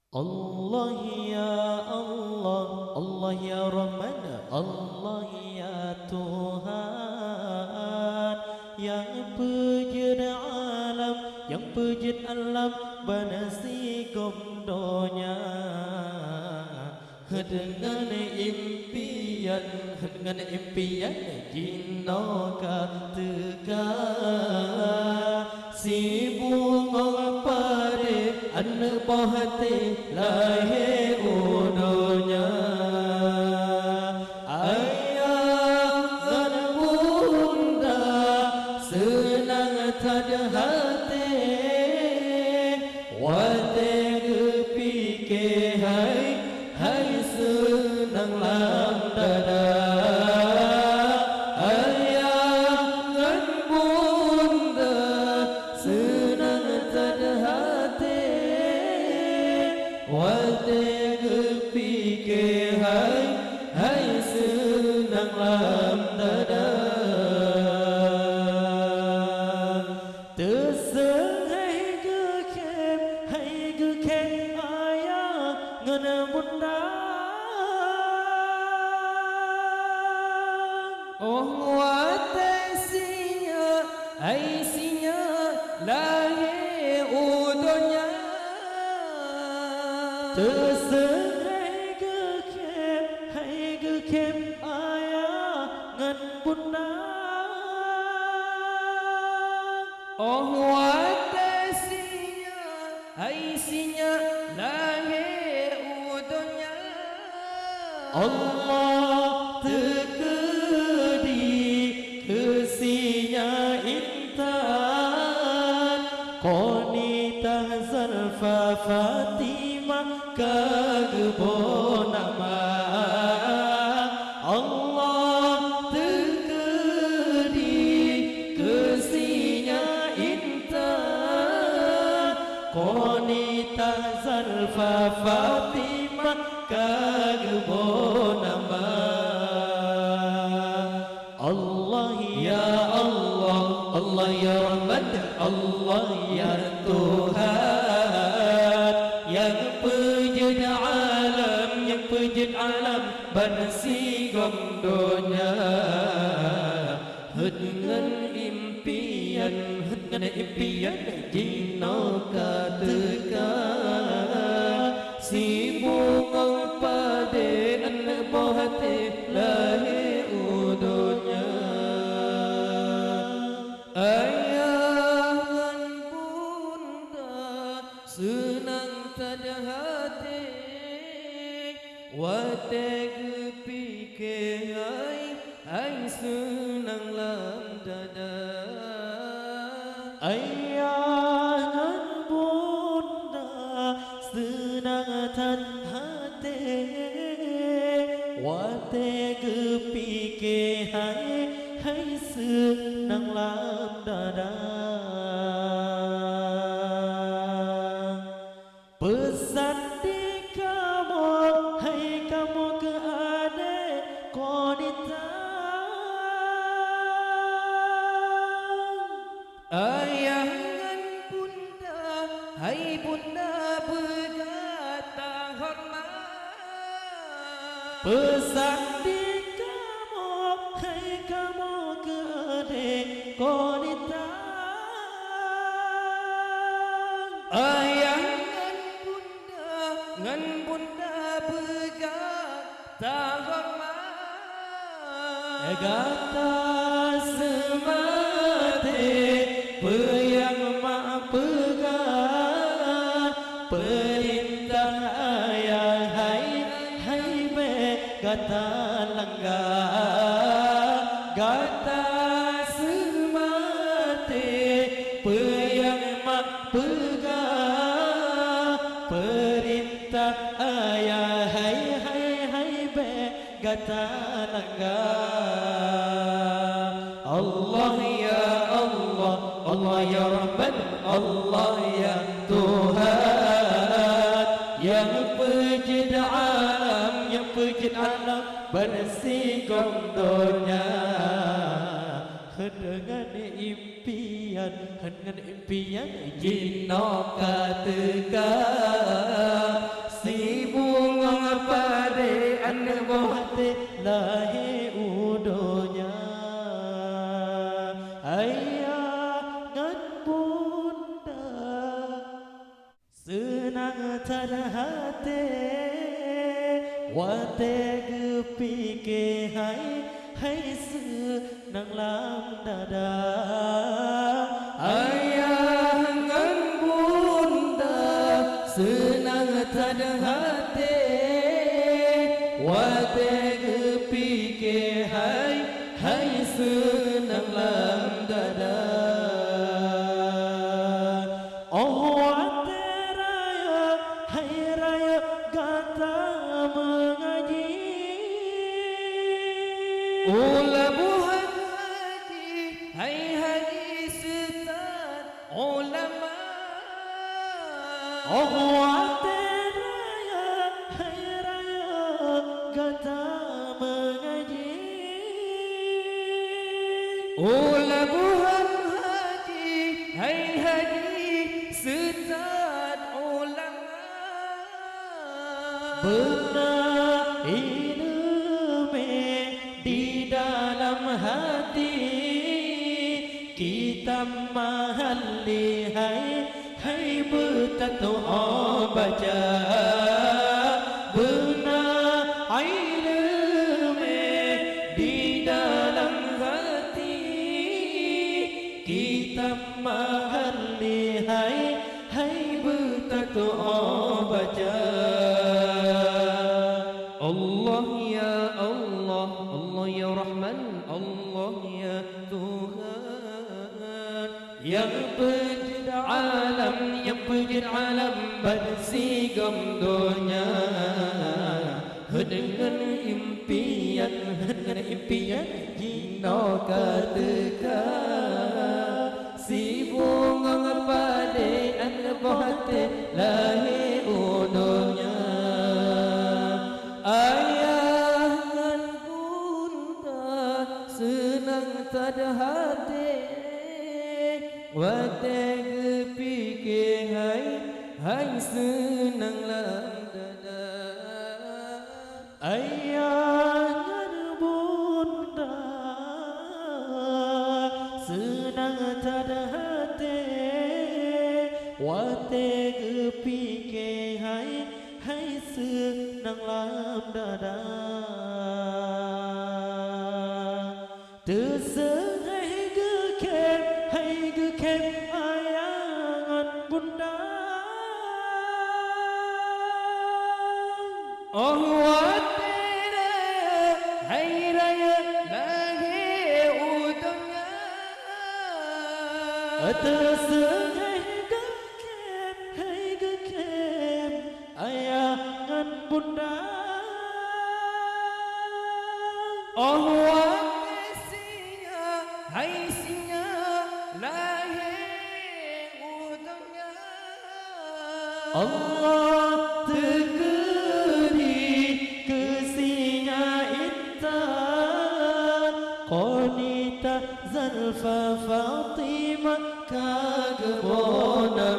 Allah ya Allah, Allah ya Rahman, Allah ya Tuhan yang pejid alam, yang pejid alam banasi komdonya. Dengan impian, dengan impian jino katakan si bunga pare an pohte lahe udonya. Ayah dan bunda senang tad hati wate gepike hai senang lam dada. Ayah dan bunda senang tad hati wate gepike hai senang lam dada. Teseng hai gekem ayah ngan bunda. Oh wate sinya ai sinya lahe udonya. Teseng hai gekem ayah ngan bunda. Oh wate sinya ai sinya lahe udonya. Allah tekedi kesinya intan konita Zalfa Fatimah kagebo nama. Allah tekedi kesinya intan konita Zalfa Fatimah kagebo nama. Allah ya Allah, Allah ya Rahman, Allah ya Tuhan yang pejid alam, yang pejid alam banasi gomdonya. Dengan impian, dengan impian jino katakan si bunga pade an pohte lahe udonya. Ayah dan bunda senang tad hati wate gepike hai senang lam dada. Ayah dan bunda senang tad hati wate gepike hai senang lam dada. Pesan di kamu, hai kamu ke adik konita. Ayah dan bunda hai bunda berkata hormat. Pesan di kamu, hai kamu ke adik konita. Ayah ngan bunda berkata hormat. Gata semate peyang mak pegang perintah ayah hai be gata langgar. Gata semate peyang mak pegang perintah ayah hai be gata langgar. Allah ya Allah, Allah ya Rahman, Allah ya Tuhan yang pejid alam, yang pejid alam banasi gomdonya. Dengan impian, dengan impian jino katakan terhati Wate gepi hai sư nang lam dada Ayah ngan bunda senang tada hati Wate gepike hai senang lam dada Oh wate raya hai raya gata mengaji Ula buhan haji hai haji setan ulama Oh wate raya hai raya gata mengaji Ula buhan haji hai haji setan ulama Benar ilmu di dalam hati kita mahalli hai bertatu baca benar ilmu di dalam hati kita mahalli hai bertatu baca Allah ya Allah, Allah ya Rahman, Allah ya Tuhan yang pencipta alam, yang pencipta alam bersigam dunia dengan impian jino ketika si bunga pada anbahate lahi udunya Ayah dan bunda senang tada hati Wate gepike hai senang lam dada ayah dan bunda senang tada hati wate gepike hai senang lam dada terserai gekem ayangan bunda Oh wate raya hai raya lahi udunya terserai gekem ayangan bunda Oh wate singa hai singa lahi udunya Allah tegeri kesinya intan Qanita Zalfa Fatimah kagebona